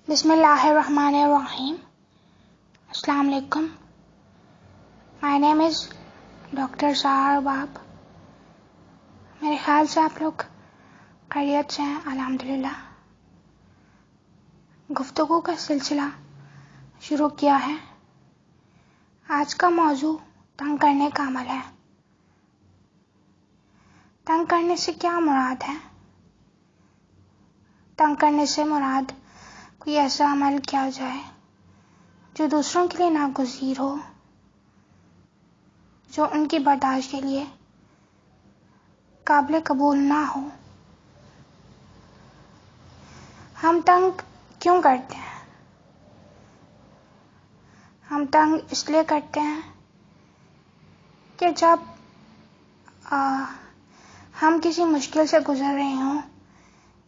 بسم اللہ الرحمن الرحیم. السلام علیکم. مائی نیم از ڈاکٹر سہار باب. میرے خیال سے آپ لوگ خیریت سے ہیں الحمدللہ. گفتگو کا سلسلہ شروع کیا ہے. آج کا موضوع تنگ کرنے کا عمل ہے. تنگ کرنے سے کیا مراد ہے؟ تنگ کرنے سے مراد کوئی ایسا عمل کیا جائے جو دوسروں کے لیے ناگزیر ہو، جو ان کی برداشت کے لیے قابل قبول نہ ہو. ہم تنگ کیوں کرتے ہیں؟ ہم تنگ اس لیے کرتے ہیں کہ جب ہم کسی مشکل سے گزر رہے ہوں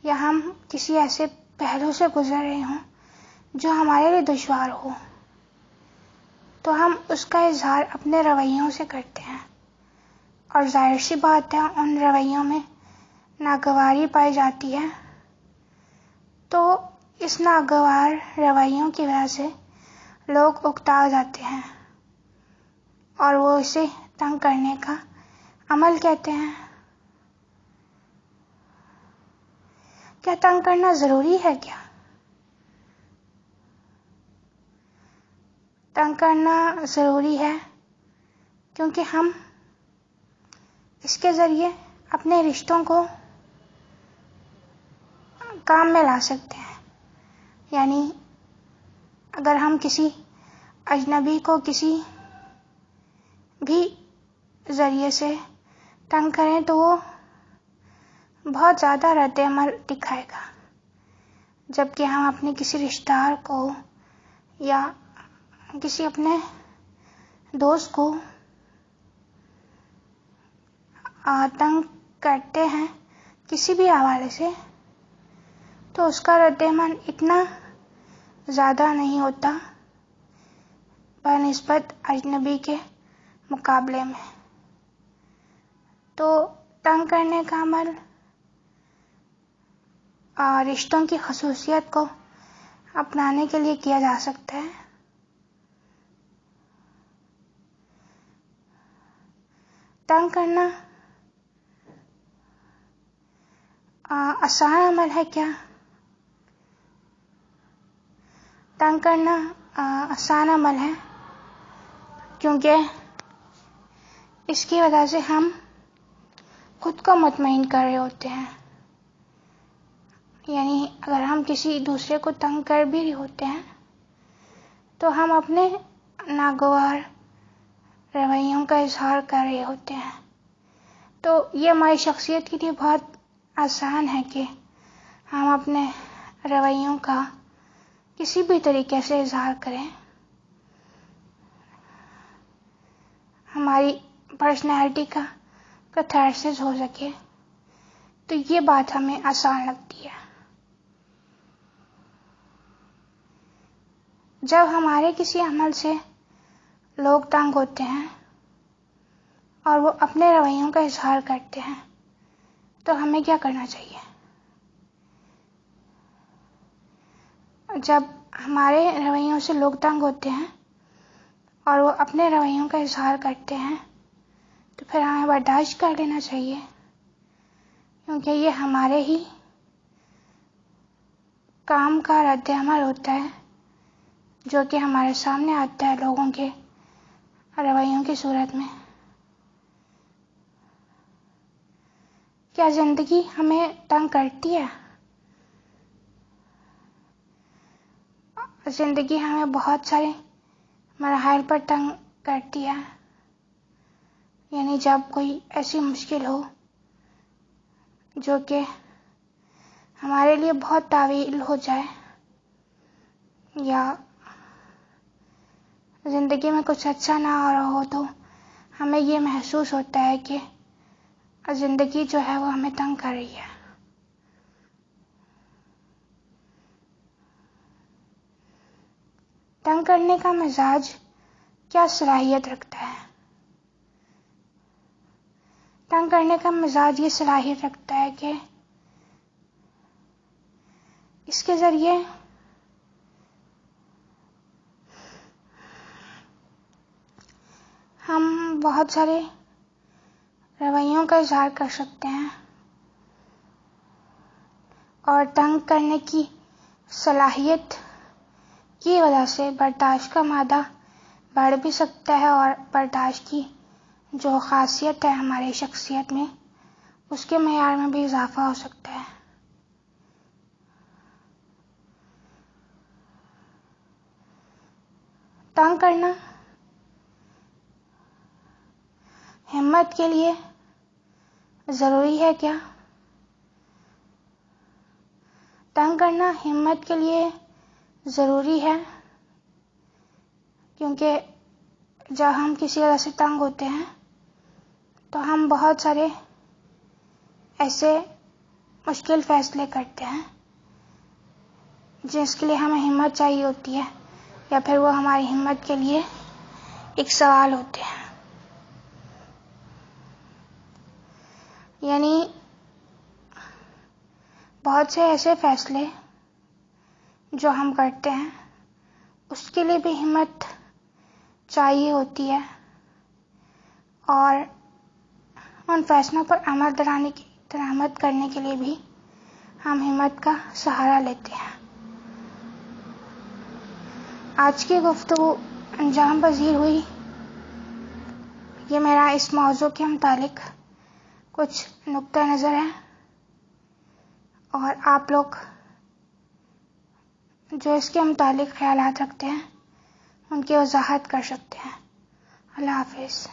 یا ہم کسی ایسے پہلو سے گزر رہے ہوں جو ہمارے لیے دشوار ہو، تو ہم اس کا اظہار اپنے رویوں سے کرتے ہیں، اور ظاہر سی بات ہے ان رویوں میں ناگواری پائی جاتی ہے. تو اس ناگوار رویوں کی وجہ سے لوگ اکتا جاتے ہیں اور وہ اسے تنگ کرنے کا عمل کہتے ہیں. کیا تنگ کرنا ضروری ہے کیا؟ تنگ کرنا ضروری ہے کیونکہ ہم اس کے ذریعے اپنے رشتوں کو کام میں لا سکتے ہیں. یعنی اگر ہم کسی اجنبی کو کسی بھی ذریعے سے تنگ کریں تو وہ بہت زیادہ رد عمل دکھائے گا، جبکہ ہم اپنے کسی رشتہ دار کو یا کسی اپنے دوست کو تنگ کرتے ہیں کسی بھی حوالے سے، تو اس کا رد عمل اتنا زیادہ نہیں ہوتا بنسبت اجنبی کے مقابلے میں. تو تنگ کرنے کا عمل رشتوں کی خصوصیت کو اپنانے کے لیے کیا جا سکتا ہے. تنگ کرنا آسان عمل ہے کیا؟ تنگ کرنا آسان عمل ہے کیونکہ اس کی وجہ سے ہم خود کو مطمئن کر رہے ہوتے ہیں. یعنی اگر ہم کسی دوسرے کو تنگ کر بھی رہے ہوتے ہیں تو ہم اپنے ناگوار رویوں کا اظہار کر رہے ہوتے ہیں. تو یہ ہماری شخصیت کے لیے بہت آسان ہے کہ ہم اپنے رویوں کا کسی بھی طریقے سے اظہار کریں، ہماری پرسنالٹی کا کتھارسس ہو سکے. تو یہ بات ہمیں آسان لگتی ہے. جب ہمارے کسی عمل سے لوگ تنگ ہوتے ہیں اور وہ اپنے رویوں کا اظہار کرتے ہیں تو ہمیں کیا کرنا چاہیے؟ جب ہمارے رویوں سے لوگ تنگ ہوتے ہیں اور وہ اپنے رویوں کا اظہار کرتے ہیں تو پھر ہمیں برداشت کر لینا چاہیے، کیونکہ یہ ہمارے ہی کام کا رد عمل ہوتا ہے جو کہ ہمارے سامنے آتا ہے لوگوں کے رویوں کی صورت میں. کیا زندگی ہمیں تنگ کرتی ہے؟ زندگی ہمیں بہت سارے مراحل پر تنگ کرتی ہے. یعنی جب کوئی ایسی مشکل ہو جو کہ ہمارے لیے بہت طویل ہو جائے، یا زندگی میں کچھ اچھا نہ ہو رہا ہو، تو ہمیں یہ محسوس ہوتا ہے کہ زندگی جو ہے وہ ہمیں تنگ کر رہی ہے. تنگ کرنے کا مزاج کیا صلاحیت رکھتا ہے؟ تنگ کرنے کا مزاج یہ صلاحیت رکھتا ہے کہ اس کے ذریعے ہم بہت سارے رویوں کا اظہار کر سکتے ہیں اور تنگ کرنے کی صلاحیت کی وجہ سے برداشت کا مادہ بڑھ بھی سکتا ہے اور برداشت کی جو خاصیت ہے ہماری شخصیت میں اس کے معیار میں بھی اضافہ ہو سکتا ہے۔ تنگ کرنا ہمت کے لیے ضروری ہے کیا؟ تنگ کرنا ہمت کے لیے ضروری ہے کیونکہ جب ہم کسی وجہ سے تنگ ہوتے ہیں تو ہم بہت سارے ایسے مشکل فیصلے کرتے ہیں جس کے لیے ہمیں ہمت چاہیے ہوتی ہے یا پھر وہ ہماری ہمت کے لیے ایک سوال ہوتے ہیں۔ یعنی بہت سے ایسے فیصلے جو ہم کرتے ہیں اس کے لیے بھی ہمت چاہیے ہوتی ہے اور ان فیصلوں پر عمل درآمد کرنے کے لیے بھی ہم ہمت کا سہارا لیتے ہیں۔ آج کی گفتگو انجام پذیر ہوئی۔ یہ میرا اس موضوع کے متعلق کچھ نقطہ نظر ہے اور آپ لوگ جو اس کے متعلق خیالات رکھتے ہیں ان کی وضاحت کر سکتے ہیں۔ اللہ حافظ۔